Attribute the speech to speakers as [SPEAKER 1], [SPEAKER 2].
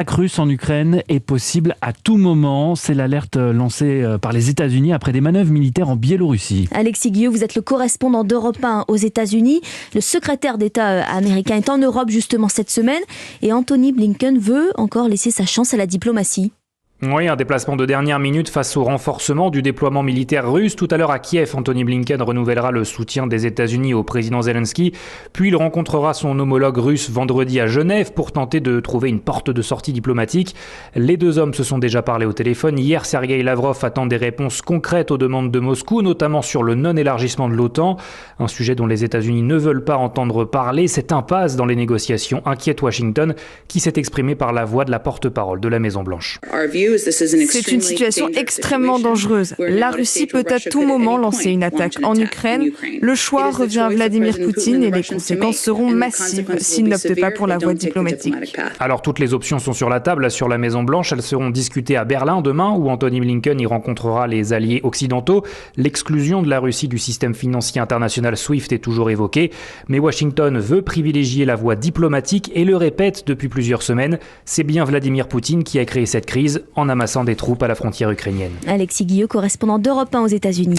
[SPEAKER 1] L'attaque russe en Ukraine est possible à tout moment. C'est l'alerte lancée par les États-Unis après des manœuvres militaires en Biélorussie.
[SPEAKER 2] Alexis Guillot, vous êtes le correspondant d'Europe 1 aux États-Unis. Le secrétaire d'État américain est en Europe justement cette semaine et Anthony Blinken veut encore laisser sa chance à la diplomatie.
[SPEAKER 3] Oui, un déplacement de dernière minute face au renforcement du déploiement militaire russe. Tout à l'heure à Kiev, Anthony Blinken renouvellera le soutien des États-Unis au président Zelensky. Puis il rencontrera son homologue russe vendredi à Genève pour tenter de trouver une porte de sortie diplomatique. Les deux hommes se sont déjà parlé au téléphone. Hier, Sergueï Lavrov attend des réponses concrètes aux demandes de Moscou, notamment sur le non-élargissement de l'OTAN. Un sujet dont les États-Unis ne veulent pas entendre parler. Cette impasse dans les négociations inquiète Washington, qui s'est exprimé par la voix de la porte-parole de la Maison-Blanche.
[SPEAKER 4] C'est une situation extrêmement dangereuse. La Russie peut à tout moment lancer une attaque en Ukraine. Le choix revient à Vladimir Poutine et les conséquences seront massives s'il n'opte pas pour la voie diplomatique.
[SPEAKER 3] Alors toutes les options sont sur la table sur la Maison-Blanche. Elles seront discutées à Berlin demain où Anthony Blinken y rencontrera les alliés occidentaux. L'exclusion de la Russie du système financier international SWIFT est toujours évoquée. Mais Washington veut privilégier la voie diplomatique et le répète depuis plusieurs semaines. C'est bien Vladimir Poutine qui a créé cette crise en amassant des troupes à la frontière ukrainienne.
[SPEAKER 2] Alexis Guillot, correspondant d'Europe 1 aux États-Unis.